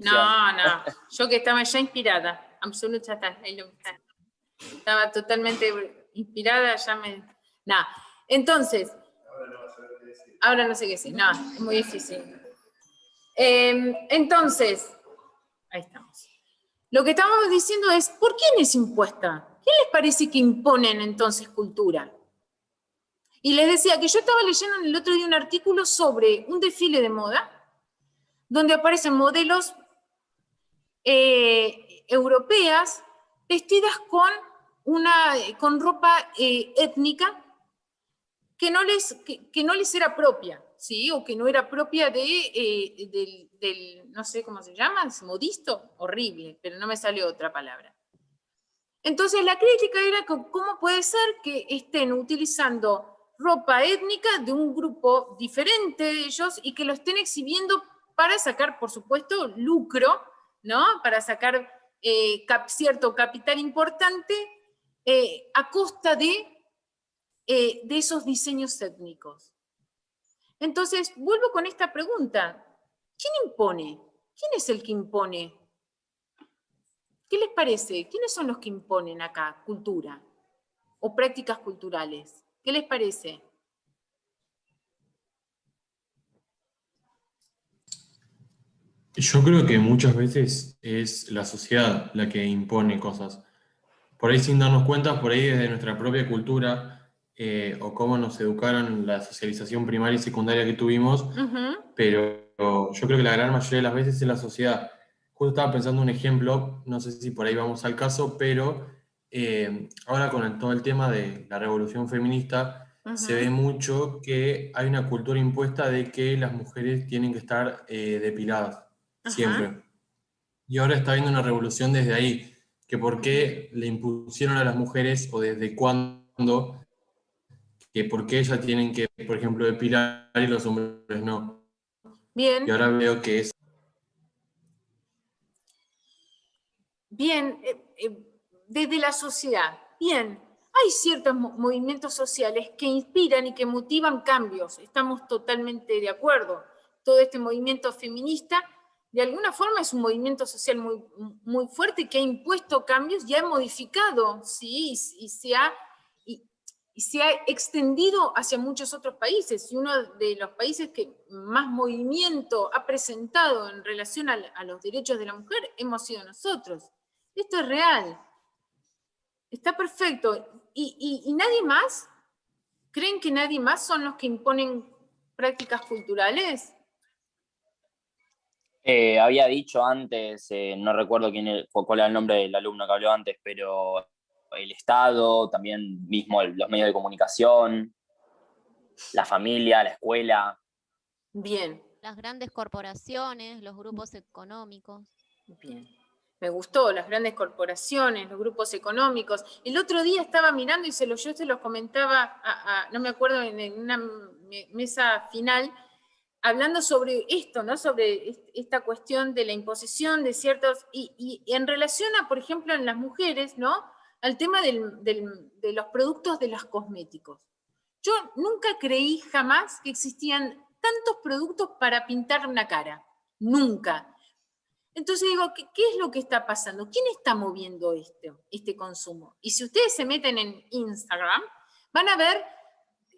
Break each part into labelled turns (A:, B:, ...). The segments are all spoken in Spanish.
A: No, no, yo que estaba ya inspirada, absolutamente, estaba totalmente inspirada, ya me... No, entonces, ahora no sé qué decir, no, es muy difícil. Entonces, ahí estamos. Lo que estábamos diciendo es, ¿por quién es impuesta? ¿Quién les parece que imponen entonces cultura? Y les decía que yo estaba leyendo el otro día un artículo sobre un desfile de moda, donde aparecen modelos europeas vestidas con ropa étnica que no les era propia, ¿sí? O que no era propia del, no sé cómo se llama, modisto, horrible, pero no me sale otra palabra. Entonces la crítica era cómo puede ser que estén utilizando ropa étnica de un grupo diferente de ellos y que lo estén exhibiendo para sacar, por supuesto, lucro, ¿no? Para sacar cierto capital importante a costa de esos diseños étnicos. Entonces, vuelvo con esta pregunta. ¿Quién impone? ¿Quién es el que impone? ¿Qué les parece? ¿Quiénes son los que imponen acá cultura o prácticas culturales? ¿Qué les parece?
B: Yo creo que muchas veces es la sociedad la que impone cosas. Por ahí sin darnos cuenta, por ahí desde nuestra propia cultura o cómo nos educaron, la socialización primaria y secundaria que tuvimos, pero yo creo que la gran mayoría de las veces es la sociedad. Justo estaba pensando un ejemplo, no sé si por ahí vamos al caso, pero ahora con todo el tema de la revolución feminista, se ve mucho que hay una cultura impuesta de que las mujeres tienen que estar depiladas, siempre. Y ahora está habiendo una revolución desde ahí, que por qué le impusieron a las mujeres o desde cuándo, que por qué ellas tienen que, por ejemplo, depilar y los hombres no.
A: Bien.
B: Y ahora veo que es...
A: Bien, desde la sociedad. Bien, hay ciertos movimientos sociales que inspiran y que motivan cambios. Estamos totalmente de acuerdo. Todo este movimiento feminista, de alguna forma, es un movimiento social muy, muy fuerte que ha impuesto cambios y ha modificado, ¿sí? y se ha extendido hacia muchos otros países. Y uno de los países que más movimiento ha presentado en relación a los derechos de la mujer hemos sido nosotros. Esto es real. Está perfecto. ¿Y nadie más? ¿Creen que nadie más son los que imponen prácticas culturales?
C: Había dicho antes, no recuerdo cuál era el nombre del alumno que habló antes, pero el Estado, también mismo los medios de comunicación, la familia, la escuela.
A: Bien.
D: Las grandes corporaciones, los grupos económicos.
A: Bien. Me gustó, las grandes corporaciones, los grupos económicos. El otro día estaba mirando y yo se los comentaba, no me acuerdo, en una mesa final, hablando sobre esto, ¿no? Sobre esta cuestión de la imposición de ciertos, y en relación a, por ejemplo, en las mujeres, ¿no? Al tema de los productos de los cosméticos. Yo nunca creí jamás que existían tantos productos para pintar una cara. Nunca. Entonces digo, ¿qué es lo que está pasando? ¿Quién está moviendo este consumo? Y si ustedes se meten en Instagram, van a ver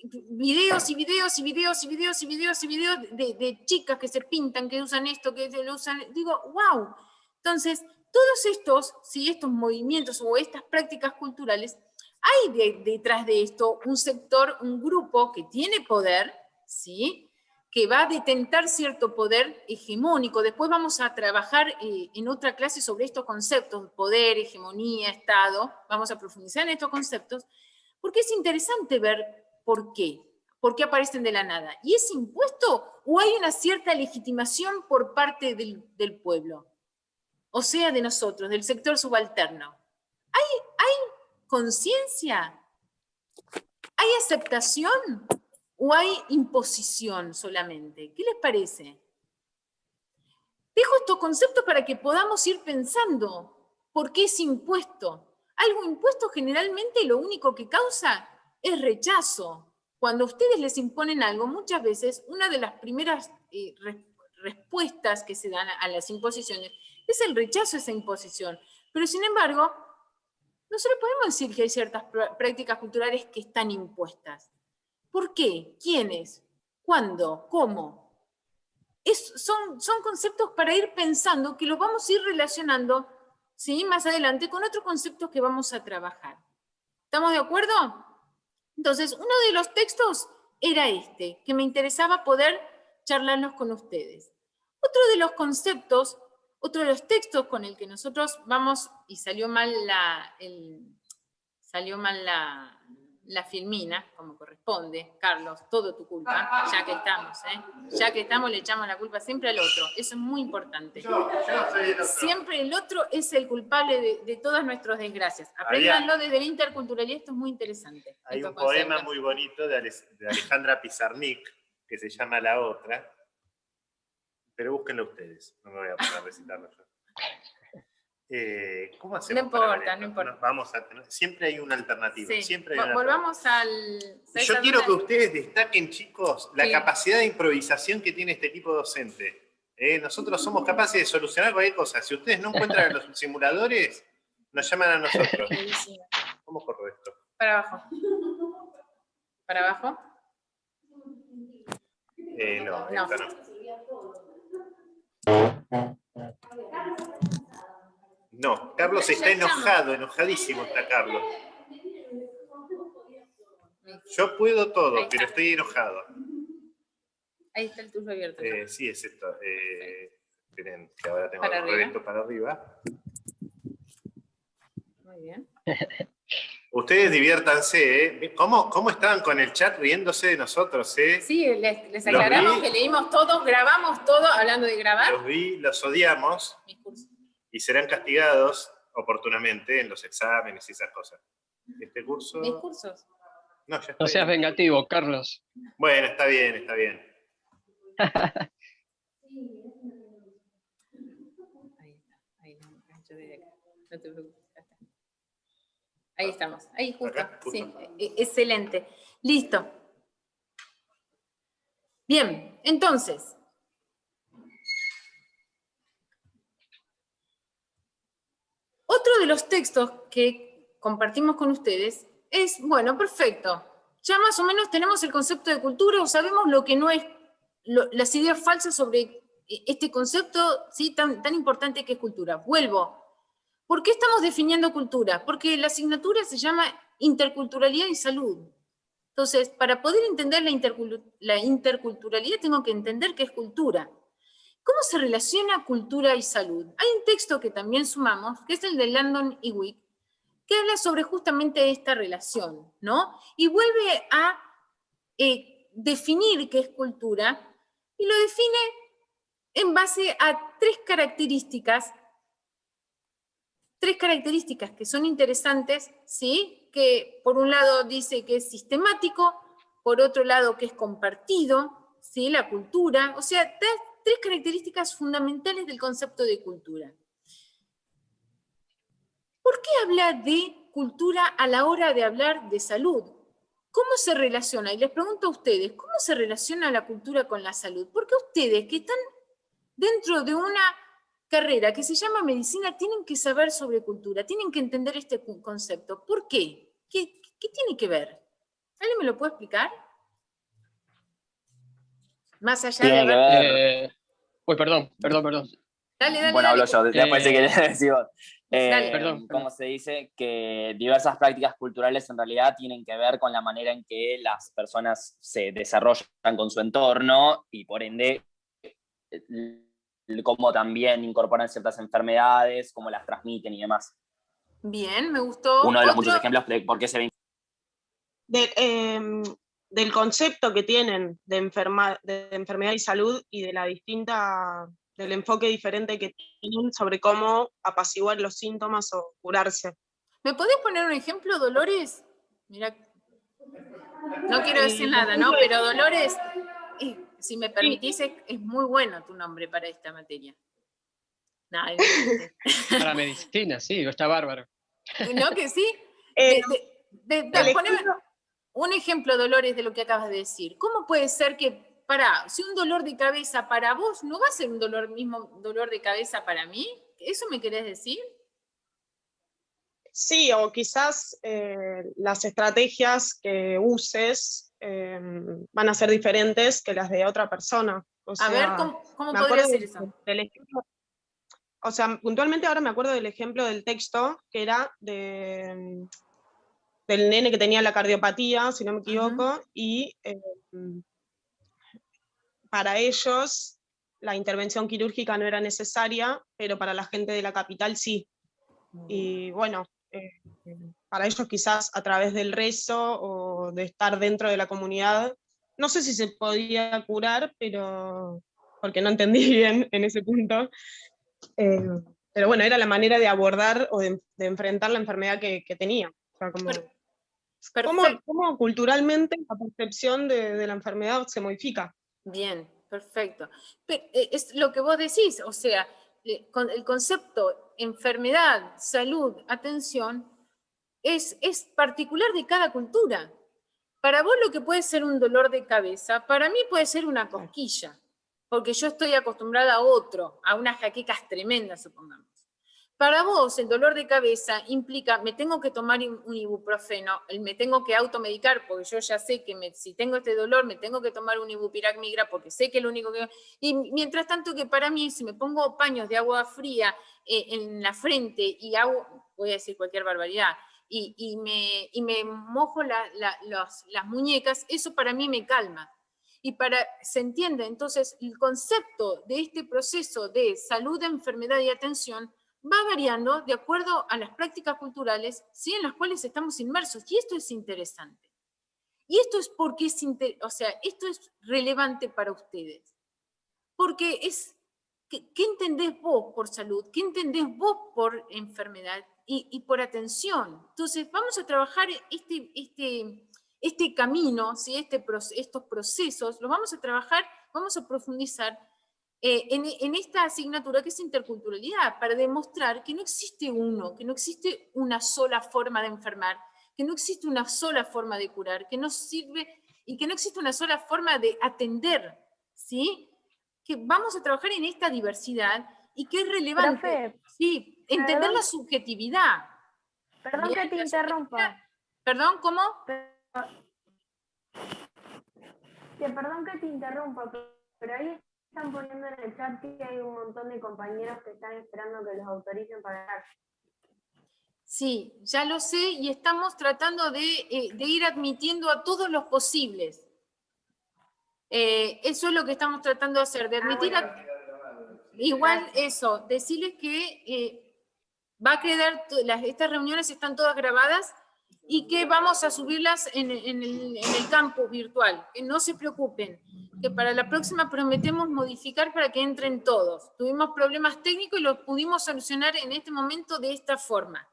A: videos y videos y videos y videos y videos y videos de chicas que se pintan, que usan esto, que lo usan. Digo, wow. Entonces, todos estos movimientos o estas prácticas culturales, hay detrás de esto un sector, un grupo que tiene poder, ¿sí?, que va a detentar cierto poder hegemónico. Después vamos a trabajar en otra clase sobre estos conceptos, poder, hegemonía, Estado. Vamos a profundizar en estos conceptos, porque es interesante ver por qué aparecen de la nada. ¿Y es impuesto o hay una cierta legitimación por parte del pueblo? O sea, de nosotros, del sector subalterno. ¿Hay conciencia? ¿Hay aceptación? ¿O hay imposición solamente? ¿Qué les parece? Dejo estos conceptos para que podamos ir pensando por qué es impuesto. Algo impuesto generalmente lo único que causa es rechazo. Cuando ustedes les imponen algo, muchas veces una de las primeras respuestas que se dan a las imposiciones, es el rechazo a esa imposición. Pero sin embargo, nosotros podemos decir que hay ciertas prácticas culturales que están impuestas. ¿Por qué? ¿Quiénes? ¿Cuándo? ¿Cómo? Son conceptos para ir pensando que los vamos a ir relacionando, ¿sí?, más adelante con otros conceptos que vamos a trabajar. ¿Estamos de acuerdo? Entonces, uno de los textos era este, que me interesaba poder charlarlos con ustedes. Otro de los conceptos, otro de los textos con el que nosotros vamos, y salió mal la filmina, como corresponde. Carlos, todo tu culpa, ya que estamos, Ya que estamos, le echamos la culpa siempre al otro. Eso es muy importante.
E: Yo soy el otro.
A: Siempre el otro es el culpable de todas nuestras desgracias. Apréndanlo desde la interculturalidad, esto es muy interesante.
E: Hay un poema muy bonito de Alejandra Pizarnik, que se llama La Otra, pero búsquenlo ustedes, no me voy a poner a recitarlo yo. ¿Cómo hacemos?
A: No importa, no importa.
E: Vamos a tener, siempre hay una alternativa.
A: Sí.
E: Siempre hay una
A: Volvamos
E: alternativa.
A: al...
E: Yo quiero que ustedes destaquen, chicos, la
A: Sí.
E: capacidad de improvisación que tiene este tipo docente. Nosotros somos capaces de solucionar cualquier cosa. Si ustedes no encuentran los simuladores, nos llaman a nosotros. ¿Cómo corro esto?
A: Para abajo. ¿Para abajo?
E: No,
A: No.
E: esta no. No, Carlos está enojado, enojadísimo está Carlos. Yo puedo todo, pero estoy enojado.
A: Ahí está el tuyo abierto.
E: Sí, es esto. Esperen, que ahora tengo
A: Para
E: el
A: arriba.
E: resto para arriba.
A: Muy bien.
E: Ustedes diviértanse, ¿eh? ¿Cómo estaban con el chat riéndose de nosotros, eh?
A: Sí, les
E: Los
A: aclaramos
E: vi.
A: que leímos todo, grabamos todo, hablando de grabar.
E: Los vi, los odiamos
A: Mis cursos.
E: y serán castigados oportunamente en los exámenes y esas cosas. Este curso...
A: Mis cursos.
E: No, ya está
F: No seas
E: bien.
F: vengativo, Carlos.
E: Bueno, está bien, está bien.
A: Ahí está. Ahí no, yo desde acá. No te preocupes. Ya está. Ahí estamos. Ahí justo.
E: Acá, justo.
A: Sí, excelente. Listo. Bien, entonces. Otro de los textos que compartimos con ustedes es, bueno, perfecto. Ya más o menos tenemos el concepto de cultura o sabemos lo que no es, las ideas falsas sobre este concepto, ¿sí?, tan importante que es cultura. Vuelvo. ¿Por qué estamos definiendo cultura? Porque la asignatura se llama Interculturalidad y Salud. Entonces, para poder entender la interculturalidad tengo que entender qué es cultura. ¿Cómo se relaciona cultura y salud? Hay un texto que también sumamos, que es el de Landon y Wick, que habla sobre justamente esta relación, ¿no? Y vuelve a definir qué es cultura, y lo define en base a tres características que son interesantes, ¿sí? Que por un lado dice que es sistemático, por otro lado que es compartido, ¿sí?, la cultura, o sea, tres características fundamentales del concepto de cultura. ¿Por qué habla de cultura a la hora de hablar de salud? ¿Cómo se relaciona? Y les pregunto a ustedes, ¿cómo se relaciona la cultura con la salud? Porque ustedes que están dentro de una carrera que se llama medicina tienen que saber sobre cultura, tienen que entender este concepto. ¿Por qué? ¿Qué tiene que ver? ¿Alguien me lo puede explicar? Más allá
C: Tiene
A: de...
C: que ver.
F: Uy, perdón.
A: Dale,
C: Bueno, hablo yo, después si
F: Eh,
C: querés decir vos.
A: Dale.
F: Perdón.
C: Como se dice, que diversas prácticas culturales en realidad tienen que ver con la manera en que las personas se desarrollan con su entorno y por ende cómo también incorporan ciertas enfermedades, cómo las transmiten y demás.
A: Bien, me gustó.
C: Uno de los
A: Otro-
C: muchos ejemplos de por qué se ven.
G: Del concepto que tienen de enfermedad y salud y de del enfoque diferente que tienen sobre cómo apaciguar los síntomas o curarse.
A: ¿Me podés poner un ejemplo, Dolores? Mira, no quiero decir nada, ¿no? Pero Dolores, si me permitís, es muy bueno tu nombre para esta materia. No,
F: Para medicina, sí, está bárbaro.
A: ¿no que sí?
G: El
A: Poneme
G: ejemplo-
A: un ejemplo, Dolores, de lo que acabas de decir. ¿Cómo puede ser que si un dolor de cabeza para vos no va a ser un mismo dolor de cabeza para mí, ¿eso me querés decir?
G: Sí, o quizás las estrategias que uses van a ser diferentes que las de otra persona. O
A: A ver,
G: sea,
A: ¿cómo
G: me
A: podría
G: acuerdo
A: ser eso?
G: del ejemplo, o sea, puntualmente ahora me acuerdo del ejemplo del texto, que era del nene que tenía la cardiopatía, si no me equivoco, y para ellos la intervención quirúrgica no era necesaria, pero para la gente de la capital sí. Y bueno, para ellos quizás a través del rezo o de estar dentro de la comunidad, no sé si se podía curar, pero porque no entendí bien en ese punto. Pero bueno, era la manera de abordar o de enfrentar la enfermedad que tenía. O sea,
A: Perfecto.
G: cómo culturalmente la percepción de la enfermedad se modifica.
A: Bien, perfecto. Pero, es lo que vos decís, o sea, con el concepto enfermedad, salud, atención, es particular de cada cultura. Para vos lo que puede ser un dolor de cabeza, para mí puede ser una cosquilla, porque yo estoy acostumbrada a otro, a unas jaquecas tremendas, supongamos. Para vos, el dolor de cabeza implica, me tengo que tomar un ibuprofeno, me tengo que automedicar, porque yo ya sé que si tengo este dolor, me tengo que tomar un ibupirac migra, porque sé que es lo único que... Y mientras tanto que para mí, si me pongo paños de agua fría en la frente y hago, voy a decir cualquier barbaridad, y me mojo las muñecas, eso para mí me calma. Y se entiende, entonces, el concepto de este proceso de salud, enfermedad y atención va variando de acuerdo a las prácticas culturales, ¿sí?, en las cuales estamos inmersos. Y esto es interesante. Y esto es porque esto es relevante para ustedes. Porque ¿qué entendés vos por salud? ¿Qué entendés vos por enfermedad y por atención? Entonces, vamos a trabajar este camino, ¿sí?, estos procesos, los vamos a trabajar, vamos a profundizar en esta asignatura que es interculturalidad, para demostrar que no existe que no existe una sola forma de enfermar, que no existe una sola forma de curar, que no sirve y que no existe una sola forma de atender, ¿sí? Que vamos a trabajar en esta diversidad y que es relevante,
H: Profe,
A: sí, entender
H: perdón,
A: la subjetividad.
H: perdón
A: Bien,
H: que te
A: la
H: interrumpa.
A: subjetividad. ¿Perdón? ¿Cómo?
H: Perdón que te interrumpa, pero ahí están poniendo en el chat que hay un montón de compañeros que están esperando que los autoricen para hablar.
A: Sí, ya lo sé y estamos tratando de ir admitiendo a todos los posibles. Eso es lo que estamos tratando de hacer, de admitir igual eso, decirles que va a quedar, estas reuniones están todas grabadas y que vamos a subirlas en el campus virtual, que no se preocupen, que para la próxima prometemos modificar para que entren todos. Tuvimos problemas técnicos y los pudimos solucionar en este momento de esta forma.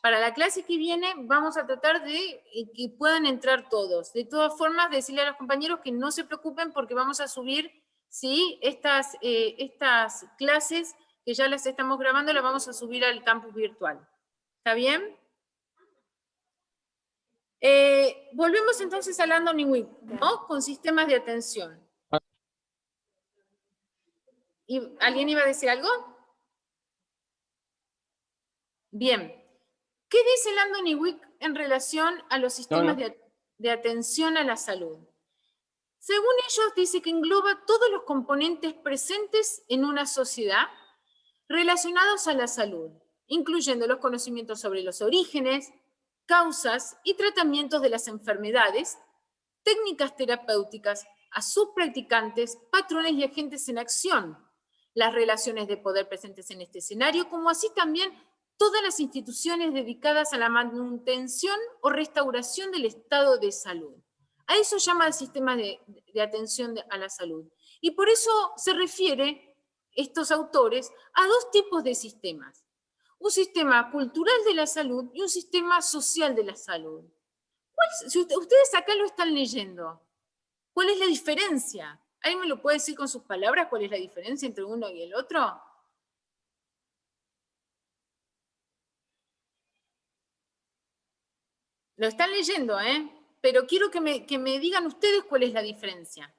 A: Para la clase que viene vamos a tratar de que puedan entrar todos. De todas formas, decirle a los compañeros que no se preocupen porque vamos a subir, ¿sí?, estas clases que ya las estamos grabando, las vamos a subir al campus virtual. ¿Está bien? Volvemos entonces al Learning Week, ¿no?, con sistemas de atención. ¿Y alguien iba a decir algo? Bien. ¿Qué dice Landon Week en relación a los sistemas de atención a la salud? Según ellos, dice que engloba todos los componentes presentes en una sociedad relacionados a la salud, incluyendo los conocimientos sobre los orígenes, causas y tratamientos de las enfermedades, técnicas terapéuticas, a sus practicantes, patrones y agentes en acción, las relaciones de poder presentes en este escenario, como así también todas las instituciones dedicadas a la manutención o restauración del estado de salud. A eso llama el sistema de atención a la salud. Y por eso se refiere estos autores a dos tipos de sistemas. Un sistema cultural de la salud y un sistema social de la salud. Si ustedes acá lo están leyendo, ¿cuál es la diferencia? ¿Alguien me lo puede decir con sus palabras cuál es la diferencia entre uno y el otro? Lo están leyendo, ¿eh? Pero quiero que me digan ustedes cuál es la diferencia.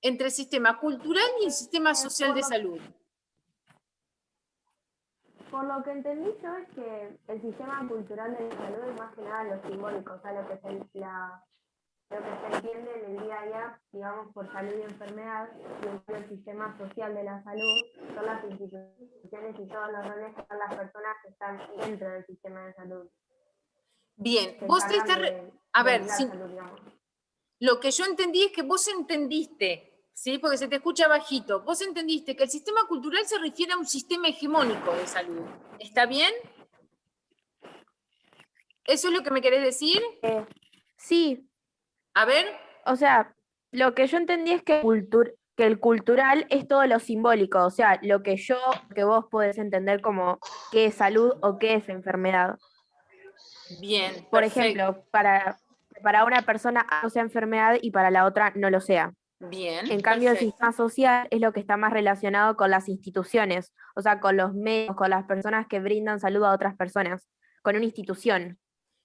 A: entre el sistema cultural y el sistema social de salud.
H: Por lo que entendí yo es que el sistema cultural de la salud es más que nada lo simbólico, o sea, lo que se entiende en el día a día, digamos, por salud y enfermedad, y el sistema social de la salud son las instituciones y todos los roles que son las personas que están dentro del sistema de salud.
A: Bien,
H: Se
A: vos te estás...
H: encargan
A: A
H: de
A: ver,
H: la salud, digamos.
A: lo que yo entendí es que vos entendiste, ¿sí? Porque se te escucha bajito, vos entendiste que el sistema cultural se refiere a un sistema hegemónico de salud. ¿Está bien? ¿Eso es lo que me querés decir?
I: Sí,
A: A ver,
I: o sea, lo que yo entendí es que el cultural es todo lo simbólico, o sea, lo que vos podés entender como qué es salud o qué es enfermedad.
A: bien,
I: Por
A: perfecto.
I: ejemplo, para una persona no sea enfermedad y para la otra no lo sea.
A: Bien,
I: En cambio, el
A: perfecto.
I: sistema social es lo que está más relacionado con las instituciones, o sea, con los medios, con las personas que brindan salud a otras personas, con una institución.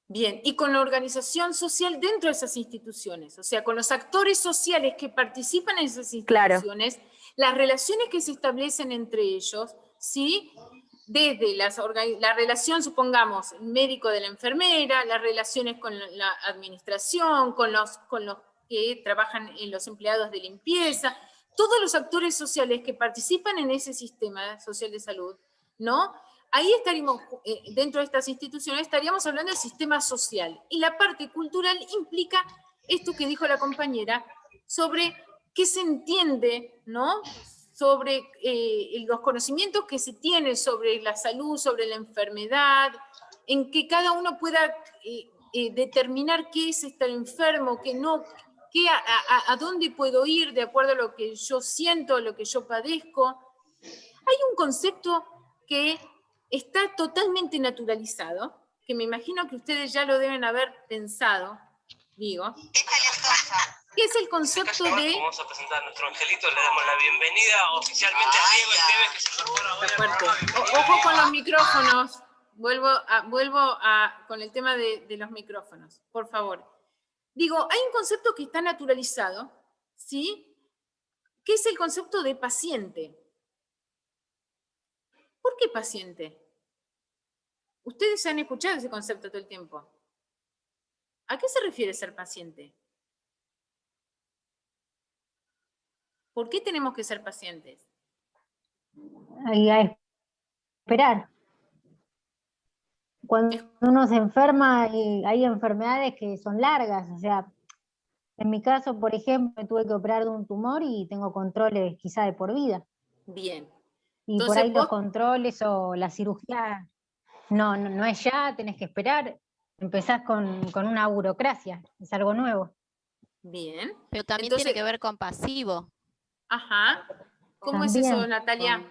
A: Bien, y con la organización social dentro de esas instituciones, o sea, con los actores sociales que participan en esas instituciones, las relaciones que se establecen entre ellos, ¿sí? Desde la relación, supongamos, médico de la enfermera, las relaciones con la administración, con los que trabajan en los empleados de limpieza, todos los actores sociales que participan en ese sistema social de salud, ¿no? Ahí estaríamos, dentro de estas instituciones, estaríamos hablando del sistema social. Y la parte cultural implica esto que dijo la compañera, sobre qué se entiende, ¿no? Sobre los conocimientos que se tienen sobre la salud, sobre la enfermedad, en que cada uno pueda determinar qué es estar enfermo, qué no, a dónde puedo ir de acuerdo a lo que yo siento, a lo que yo padezco. Hay un concepto que está totalmente naturalizado, que me imagino que ustedes ya lo deben haber pensado, digo, que es el concepto de...
J: Vamos a presentar a nuestro angelito, le damos la bienvenida oficialmente a Diego Esteves, que se incorpora ahora al programa.
A: Ojo con los micrófonos, vuelvo con el tema de los micrófonos, por favor. Digo, hay un concepto que está naturalizado, ¿sí? Que es el concepto de paciente. ¿Por qué paciente? Ustedes han escuchado ese concepto todo el tiempo. ¿A qué se refiere ser paciente? ¿Por qué tenemos que ser pacientes?
K: Y a esperar. Cuando uno se enferma, hay enfermedades que son largas, o sea, en mi caso, por ejemplo, me tuve que operar de un tumor y tengo controles quizá de por vida.
A: Bien.
K: Y
A: Entonces,
K: por ahí los controles o la cirugía, no es ya, tenés que esperar, empezás con una burocracia, es algo nuevo.
A: Bien.
D: Pero también
A: Entonces,
D: tiene que ver con pasivo.
A: Ajá. ¿Cómo
K: También.
A: es eso, Natalia?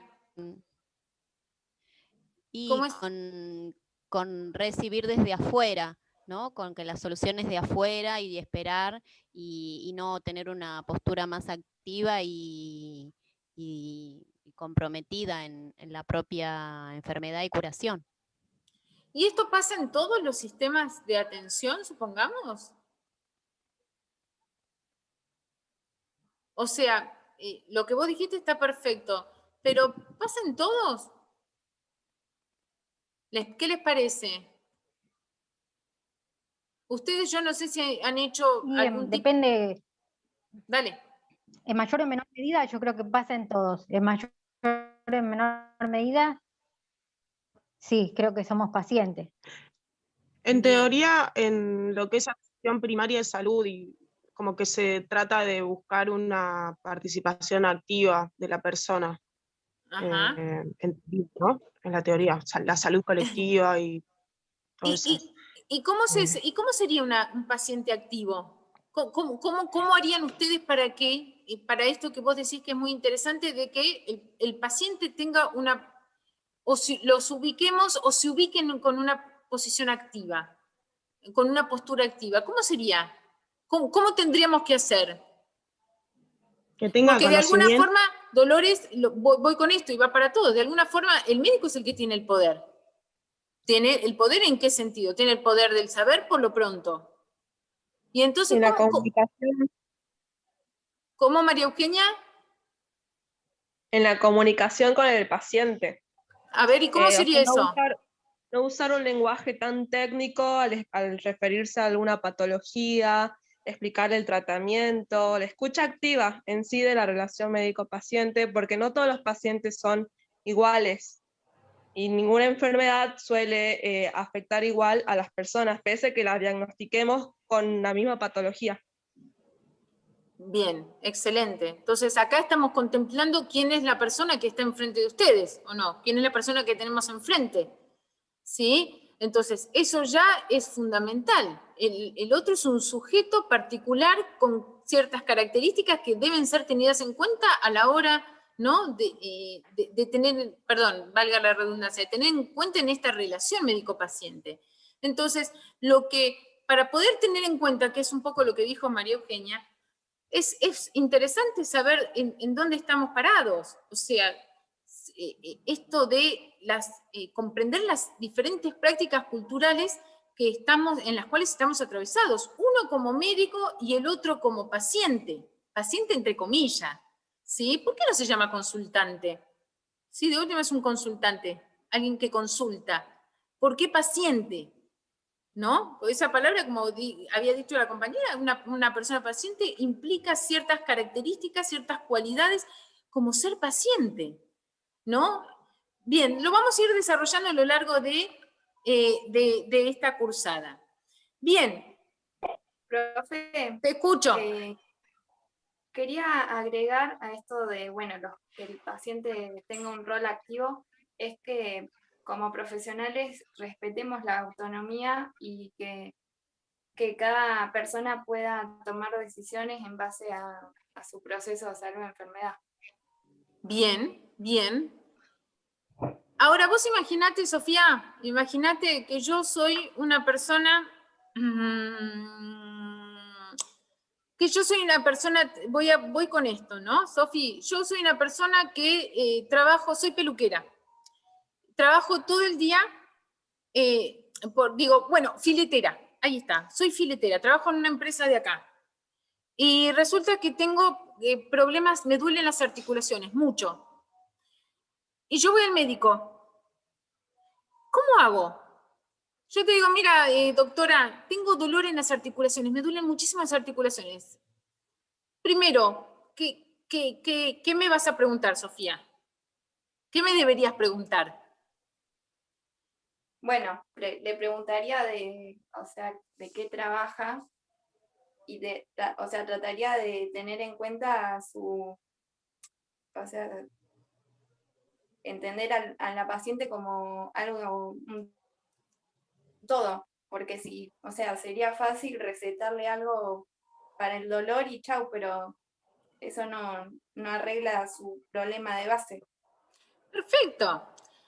D: Y con recibir desde afuera, ¿no? Con que la solución es de afuera y de esperar y no tener una postura más activa y comprometida en la propia enfermedad y curación.
A: ¿Y esto pasa en todos los sistemas de atención, supongamos? O sea, lo que vos dijiste está perfecto, pero ¿pasa en todos? ¿Qué les parece? Ustedes, yo no sé si han hecho algún tipo...
K: Depende.
A: Dale.
K: En mayor o menor medida, yo creo que pasa en todos. En mayor o menor medida, sí, creo que somos pacientes.
G: En teoría, en lo que es atención primaria de salud, y como que se trata de buscar una participación activa de la persona.
A: Ajá.
G: ¿No? En la teoría, la salud colectiva y todo eso.
A: ¿Y cómo sería un paciente activo? ¿Cómo harían ustedes para esto que vos decís que es muy interesante, de que el paciente tenga o si los ubiquemos o se ubiquen con una posición activa, con una postura activa? ¿Cómo sería? ¿Cómo tendríamos que hacer?
G: Que tenga
A: Porque de alguna forma, Dolores, voy con esto y va para todos, de alguna forma el médico es el que tiene el poder. ¿Tiene el poder en qué sentido? Tiene el poder del saber por lo pronto. Y entonces,
G: la comunicación.
A: ¿Cómo, María Eugenia?
L: En la comunicación con el paciente.
A: A ver, ¿y cómo sería eso?
L: No usar un lenguaje tan técnico al referirse a alguna patología, explicar el tratamiento, la escucha activa en sí de la relación médico-paciente, porque no todos los pacientes son iguales y ninguna enfermedad suele afectar igual a las personas, pese a que las diagnostiquemos con la misma patología.
A: Bien, excelente. Entonces acá estamos contemplando quién es la persona que está enfrente de ustedes, ¿o no? ¿Quién es la persona que tenemos enfrente? ¿Sí? Entonces, eso ya es fundamental. El otro es un sujeto particular con ciertas características que deben ser tenidas en cuenta a la hora, ¿no? de tener, perdón, valga la redundancia, de tener en cuenta en esta relación médico-paciente. Entonces, para poder tener en cuenta, que es un poco lo que dijo María Eugenia, es interesante saber en dónde estamos parados. O sea, esto de comprender las diferentes prácticas culturales en las cuales estamos atravesados, uno como médico y el otro como paciente entre comillas, ¿sí? ¿Por qué no se llama consultante? Sí, de última es un consultante, alguien que consulta. ¿Por qué paciente? ¿No? Esa palabra, como había dicho la compañera, una persona paciente implica ciertas características, ciertas cualidades como ser paciente, ¿no? Bien, lo vamos a ir desarrollando a lo largo de esta cursada. Bien.
M: Profe,
A: te escucho.
M: Quería agregar a esto de, bueno, que el paciente tenga un rol activo, es que como profesionales respetemos la autonomía y que cada persona pueda tomar decisiones en base a su proceso de salud o enfermedad.
A: Bien, bien. Ahora vos imaginate, Sofía, imagínate que yo soy una persona, voy con esto, ¿no? Sofi, yo soy una persona que soy peluquera. Trabajo todo el día, filetera, ahí está, soy filetera, trabajo en una empresa de acá. Y resulta que tengo problemas, me duelen las articulaciones, mucho. Y yo voy al médico. ¿Cómo hago? Yo te digo, mira, doctora, tengo dolor en las articulaciones, me duelen muchísimas articulaciones. Primero, ¿qué me vas a preguntar, Sofía? ¿Qué me deberías preguntar?
M: Bueno, le preguntaría de qué trabaja y trataría de tener en cuenta entender a la paciente como algo, todo, porque sería fácil recetarle algo para el dolor y chau, pero eso no arregla su problema de base.
A: Perfecto.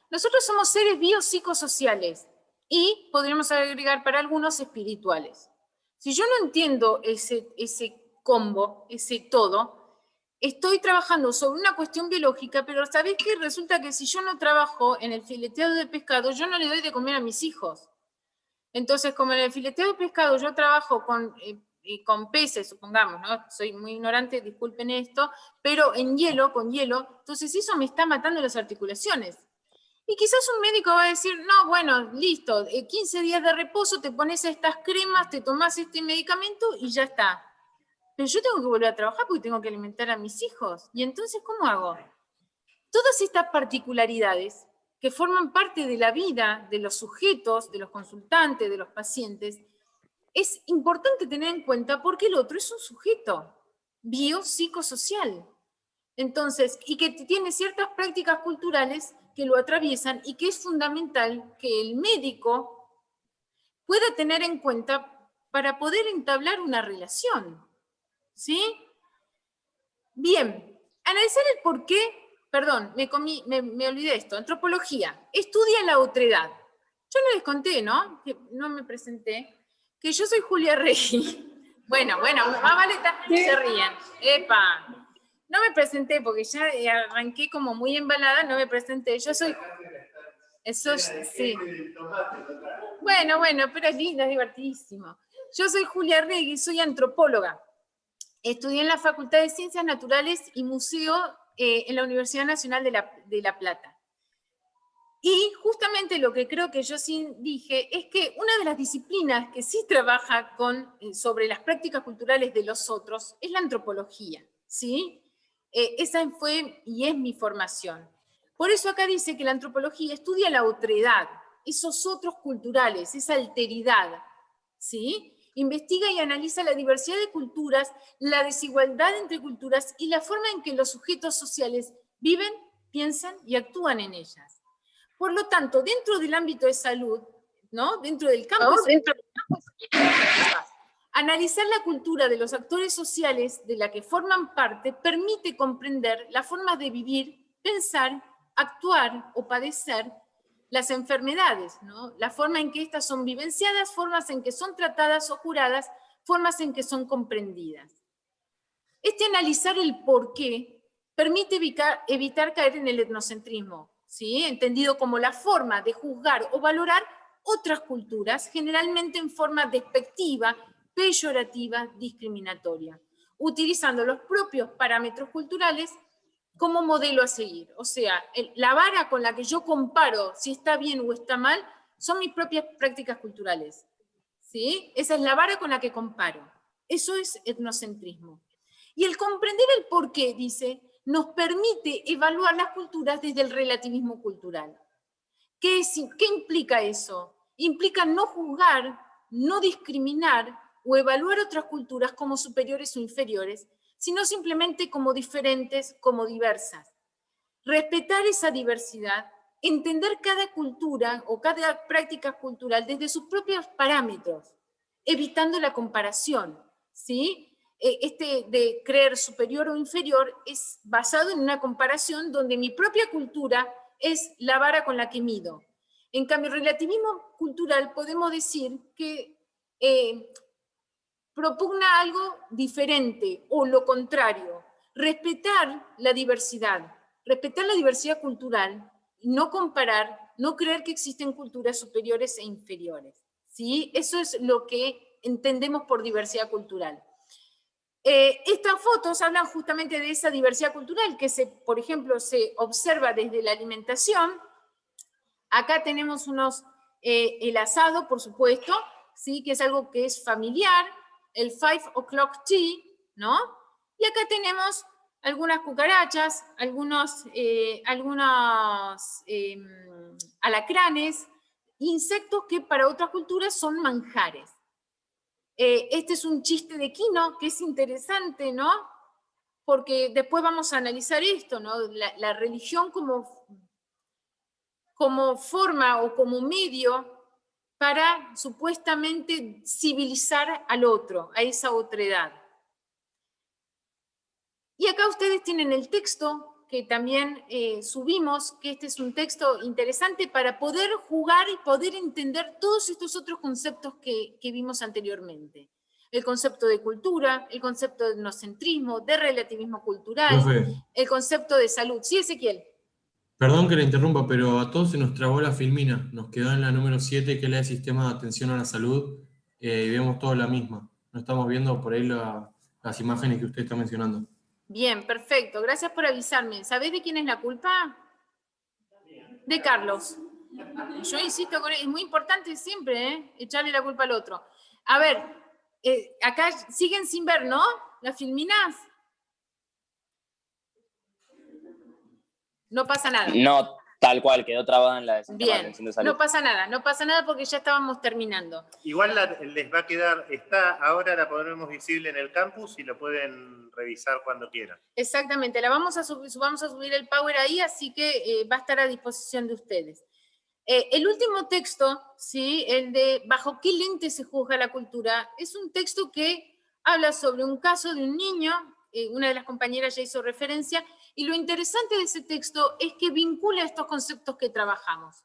A: Nosotros somos seres biopsicosociales y podríamos agregar para algunos espirituales. Si yo no entiendo ese combo, ese todo, estoy trabajando sobre una cuestión biológica, pero ¿sabés qué? Resulta que si yo no trabajo en el fileteado de pescado, yo no le doy de comer a mis hijos. Entonces, como en el fileteado de pescado yo trabajo con peces, supongamos, ¿no? Soy muy ignorante, disculpen esto, pero con hielo, entonces eso me está matando las articulaciones. Y quizás un médico va a decir, no, bueno, listo, 15 días de reposo, te pones estas cremas, te tomás este medicamento y ya está. Pero yo tengo que volver a trabajar porque tengo que alimentar a mis hijos. ¿Y entonces cómo hago? Todas estas particularidades que forman parte de la vida de los sujetos, de los consultantes, de los pacientes, es importante tener en cuenta porque el otro es un sujeto biopsicosocial. Entonces, y que tiene ciertas prácticas culturales que lo atraviesan y que es fundamental que el médico pueda tener en cuenta para poder entablar una relación. ¿Sí? Bien, analizar el por qué. Perdón, me olvidé esto. Antropología. Estudia la otredad. Yo no les conté, ¿no? Que no me presenté. Que yo soy Julia Regui. Bueno, más vale se ríen. ¡Epa! No me presenté porque ya arranqué como muy embalada, no me presenté. Yo soy... Eso sí. Bueno, pero es lindo, es divertidísimo. Yo soy Julia Regui, soy antropóloga. Estudié en la Facultad de Ciencias Naturales y Museo en la Universidad Nacional de La Plata. Y justamente lo que creo que yo sí dije es que una de las disciplinas que sí trabaja sobre las prácticas culturales de los otros es la antropología, ¿sí? Esa fue y es mi formación. Por eso acá dice que la antropología estudia la otredad, esos otros culturales, esa alteridad, ¿sí? Investiga y analiza la diversidad de culturas, la desigualdad entre culturas y la forma en que los sujetos sociales viven, piensan y actúan en ellas. Por lo tanto, dentro del ámbito de salud, ¿no? Dentro del campo de salud, analizar la cultura de los actores sociales de la que forman parte permite comprender las formas de vivir, pensar, actuar o padecer las enfermedades, ¿no? La forma en que éstas son vivenciadas, formas en que son tratadas o curadas, formas en que son comprendidas. Este analizar el porqué permite evitar caer en el etnocentrismo, ¿sí? Entendido como la forma de juzgar o valorar otras culturas, generalmente en forma despectiva, peyorativa, discriminatoria, utilizando los propios parámetros culturales como modelo a seguir. O sea, la vara con la que yo comparo si está bien o está mal son mis propias prácticas culturales, ¿sí? Esa es la vara con la que comparo. Eso es etnocentrismo. Y el comprender el porqué, dice, nos permite evaluar las culturas desde el relativismo cultural. ¿Qué implica eso? Implica no juzgar, no discriminar o evaluar otras culturas como superiores o inferiores, sino simplemente como diferentes, como diversas. Respetar esa diversidad, entender cada cultura o cada práctica cultural desde sus propios parámetros, evitando la comparación, ¿sí? De creer superior o inferior es basado en una comparación donde mi propia cultura es la vara con la que mido. En cambio, el relativismo cultural podemos decir que propugna algo diferente o lo contrario, respetar la diversidad cultural, no comparar, no creer que existen culturas superiores e inferiores, ¿sí? Eso es lo que entendemos por diversidad cultural. Estas fotos hablan justamente de esa diversidad cultural que, por ejemplo, se observa desde la alimentación. Acá tenemos el asado, por supuesto, ¿sí? Que es algo que es familiar, el 5 o'clock tea, ¿no? Y acá tenemos algunas cucarachas, algunos alacranes, insectos que para otras culturas son manjares. Este es un chiste de Quino que es interesante, ¿no? Porque después vamos a analizar esto, ¿no? La religión como forma o como medio para supuestamente civilizar al otro, a esa otredad. Y acá ustedes tienen el texto que también subimos, que este es un texto interesante para poder jugar y poder entender todos estos otros conceptos que vimos anteriormente. El concepto de cultura, el concepto de etnocentrismo, de relativismo cultural,
B: Profe,
A: el concepto de salud. Sí, Ezequiel.
B: perdón que le interrumpa, pero a todos se nos trabó la filmina. Nos quedó en la número 7, que es la de Sistema de Atención a la Salud, y vemos toda la misma. No estamos viendo por ahí las imágenes que usted está mencionando.
A: Bien, perfecto. Gracias por avisarme. ¿Sabés de quién es la culpa? De Carlos. Yo insisto con él, es muy importante siempre, echarle la culpa al otro. A ver, acá siguen sin ver, ¿no? ¿Las filminas? No pasa nada.
C: No, tal cual, quedó trabada en la de Sistema de Atención de Salud.
A: No pasa nada porque ya estábamos terminando.
E: Igual les va a quedar, ahora la ponemos visible en el campus y lo pueden revisar cuando quieran.
A: Exactamente, vamos a subir el Power ahí, así que va a estar a disposición de ustedes. El último texto, ¿sí? El de ¿bajo qué lente se juzga la cultura? Es un texto que habla sobre un caso de un niño, una de las compañeras ya hizo referencia, y lo interesante de ese texto es que vincula estos conceptos que trabajamos.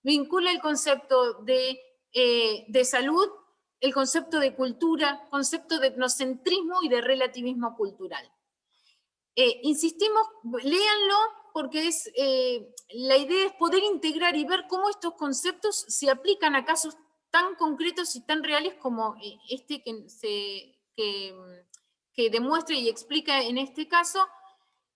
A: Vincula el concepto de salud, el concepto de cultura, concepto de etnocentrismo y de relativismo cultural. Insistimos, léanlo, porque la idea es poder integrar y ver cómo estos conceptos se aplican a casos tan concretos y tan reales como este que demuestre y explica en este caso.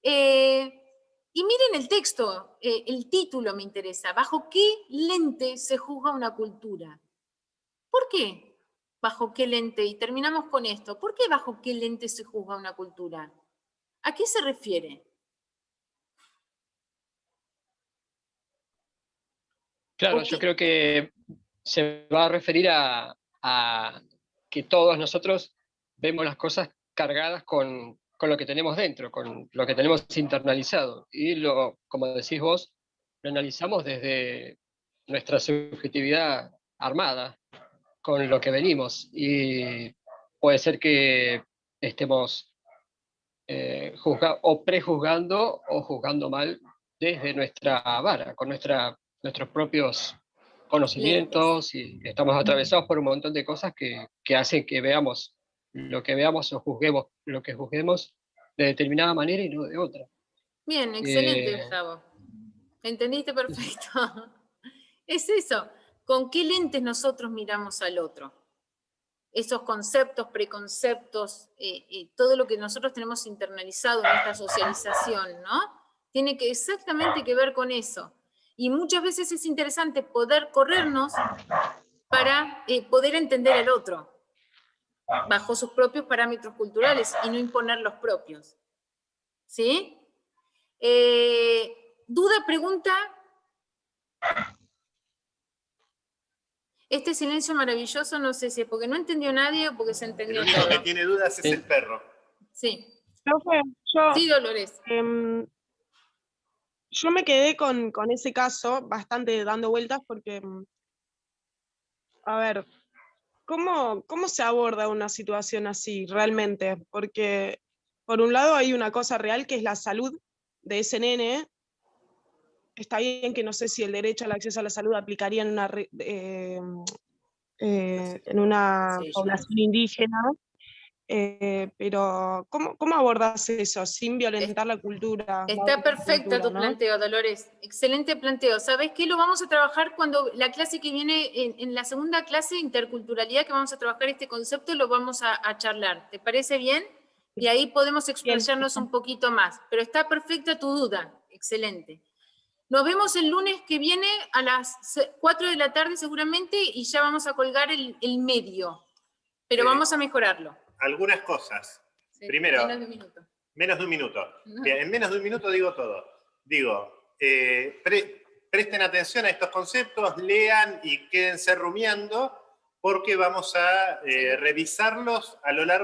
A: Y miren el texto, el título me interesa. ¿Bajo qué lente se juzga una cultura? ¿Por qué? ¿Bajo qué lente? Y terminamos con esto. ¿Por qué bajo qué lente se juzga una cultura? ¿A qué se refiere?
F: Claro, yo creo que se va a referir a que todos nosotros vemos las cosas cargadas con lo que tenemos dentro, con lo que tenemos internalizado. Y como decís vos, lo analizamos desde nuestra subjetividad armada, con lo que venimos. Y puede ser que estemos o prejuzgando o juzgando mal desde nuestra vara, con nuestros propios conocimientos, y estamos atravesados por un montón de cosas que hacen que veamos lo que veamos o juzguemos lo que juzguemos de determinada manera y no de otra.
A: Bien, excelente, Gustavo. ¿Entendiste perfecto? Es eso, ¿con qué lentes nosotros miramos al otro? Esos conceptos, preconceptos, todo lo que nosotros tenemos internalizado en esta socialización, ¿no? Tiene que exactamente que ver con eso. Y muchas veces es interesante poder corrernos para poder entender al otro, bajo sus propios parámetros culturales y no imponer los propios. ¿Sí? ¿Duda, pregunta? Este silencio maravilloso, no sé si es porque no entendió nadie o porque se entendió todo.
E: El único que tiene dudas es el perro.
A: Sí.
G: Profe, yo,
A: Sí, Dolores.
G: Yo me quedé con ese caso bastante dando vueltas porque, a ver, ¿cómo se aborda una situación así realmente? Porque por un lado hay una cosa real que es la salud de ese nene. Está bien que no sé si el derecho al acceso a la salud aplicaría en una población indígena, pero ¿cómo abordas eso sin violentar la cultura?
A: Está perfecto tu planteo, Dolores. Excelente planteo. ¿Sabés qué? Lo vamos a trabajar cuando la clase que viene, en la segunda clase, interculturalidad, que vamos a trabajar este concepto, lo vamos a charlar. ¿Te parece bien? Y ahí podemos explayarnos un poquito más. Pero está perfecta tu duda. Excelente. Nos vemos el lunes que viene a las 4 de la tarde seguramente y ya vamos a colgar el medio. Pero vamos a mejorarlo.
E: Algunas cosas.
A: Sí,
E: Primero,
A: menos de un minuto.
E: menos de un minuto.
A: No.
E: Bien, en menos de un minuto digo todo. Digo, presten atención a estos conceptos, lean y quédense rumiando, porque vamos a revisarlos a lo largo